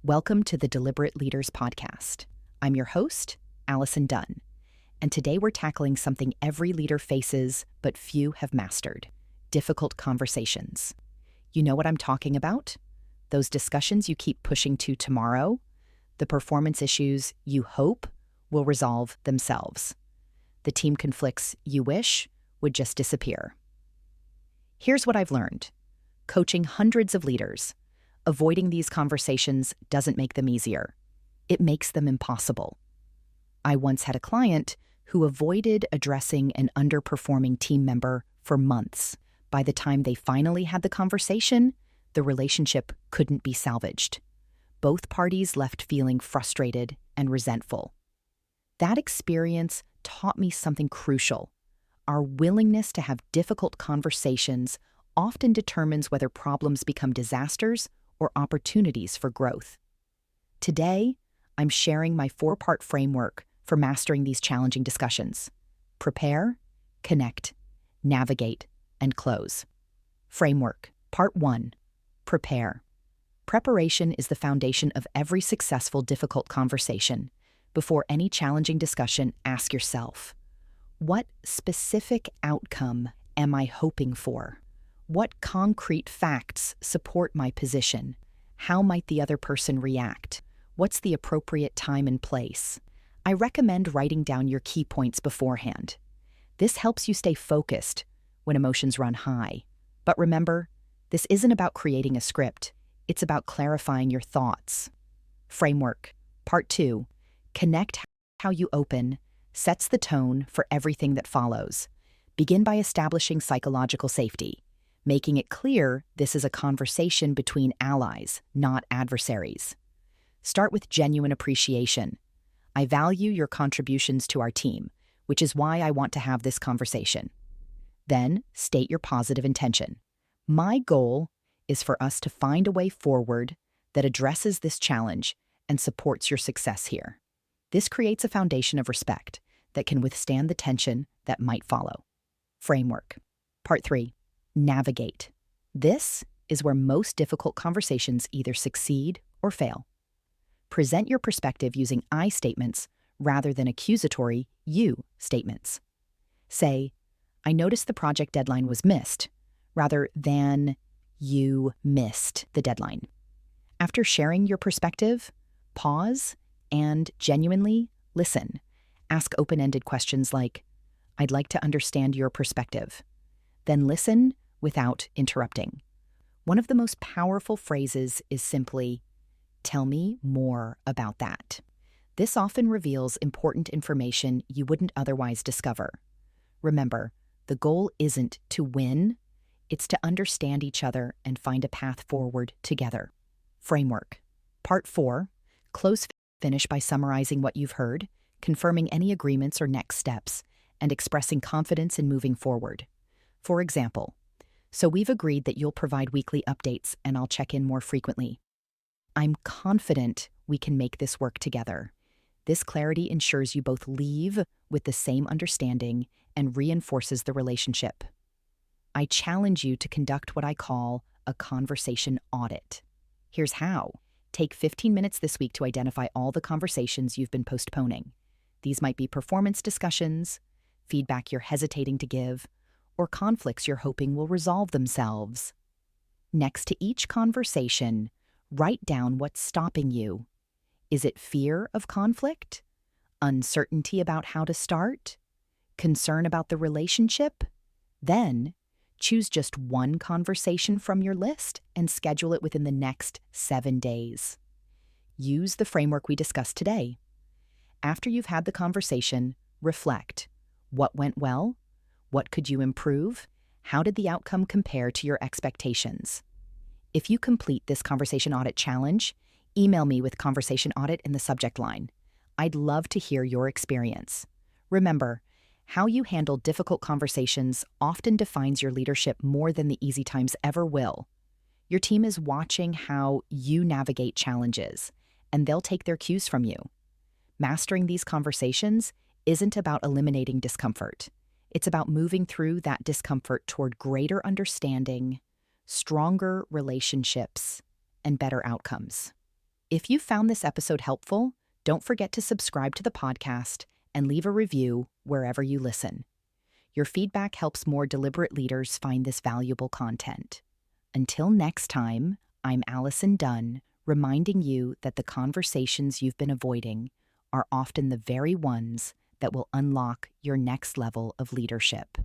Welcome to the Deliberate Leaders Podcast. I'm your host, Allison Dunn, and today we're tackling something every leader faces but few have mastered: difficult conversations. You know what I'm talking about? Those discussions you keep pushing to tomorrow, the performance issues you hope will resolve themselves, the team conflicts you wish would just disappear. Here's what I've learned. Coaching hundreds of leaders, avoiding these conversations doesn't make them easier. It makes them impossible. I once had a client who avoided addressing an underperforming team member for months. By the time they finally had the conversation, the relationship couldn't be salvaged. Both parties left feeling frustrated and resentful. That experience taught me something crucial. Our willingness to have difficult conversations often determines whether problems become disasters or opportunities for growth. Today, I'm sharing my 4-part framework for mastering these challenging discussions: prepare, connect, navigate, and close. Framework. Part 1. Prepare. Preparation is the foundation of every successful difficult conversation. Before any challenging discussion, ask yourself, what specific outcome am I hoping for? What concrete facts support my position? How might the other person react? What's the appropriate time and place? I recommend writing down your key points beforehand. This helps you stay focused when emotions run high. But remember, this isn't about creating a script. It's about clarifying your thoughts. Framework. Part 2. Connect. How you open sets the tone for everything that follows. Begin by establishing psychological safety, making it clear this is a conversation between allies, not adversaries. Start with genuine appreciation. I value your contributions to our team, which is why I want to have this conversation. Then, state your positive intention. My goal is for us to find a way forward that addresses this challenge and supports your success here. This creates a foundation of respect that can withstand the tension that might follow. Framework. Part 3. Navigate. This is where most difficult conversations either succeed or fail. Present your perspective using I statements rather than accusatory you statements. Say, I noticed the project deadline was missed, rather than you missed the deadline. After sharing your perspective, pause and genuinely listen. Ask open-ended questions like, I'd like to understand your perspective. Then listen without interrupting. One of the most powerful phrases is simply, tell me more about that. This often reveals important information you wouldn't otherwise discover. Remember, the goal isn't to win, it's to understand each other and find a path forward together. Framework. Part 4. Close. Finish by summarizing what you've heard, confirming any agreements or next steps, and expressing confidence in moving forward. For example, so we've agreed that you'll provide weekly updates and I'll check in more frequently. I'm confident we can make this work together. This clarity ensures you both leave with the same understanding and reinforces the relationship. I challenge you to conduct what I call a conversation audit. Here's how. Take 15 minutes this week to identify all the conversations you've been postponing. These might be performance discussions, feedback you're hesitating to give, or conflicts you're hoping will resolve themselves. Next to each conversation, write down what's stopping you. Is it fear of conflict? Uncertainty about how to start? Concern about the relationship? Then, choose just one conversation from your list and schedule it within the next 7 days. Use the framework we discussed today. After you've had the conversation, reflect. What went well? What could you improve? How did the outcome compare to your expectations? If you complete this conversation audit challenge, email me with conversation audit in the subject line. I'd love to hear your experience. Remember, how you handle difficult conversations often defines your leadership more than the easy times ever will. Your team is watching how you navigate challenges, and they'll take their cues from you. Mastering these conversations isn't about eliminating discomfort. It's about moving through that discomfort toward greater understanding, stronger relationships, and better outcomes. If you found this episode helpful, don't forget to subscribe to the podcast and leave a review wherever you listen. Your feedback helps more deliberate leaders find this valuable content. Until next time, I'm Allison Dunn, reminding you that the conversations you've been avoiding are often the very ones that will unlock your next level of leadership.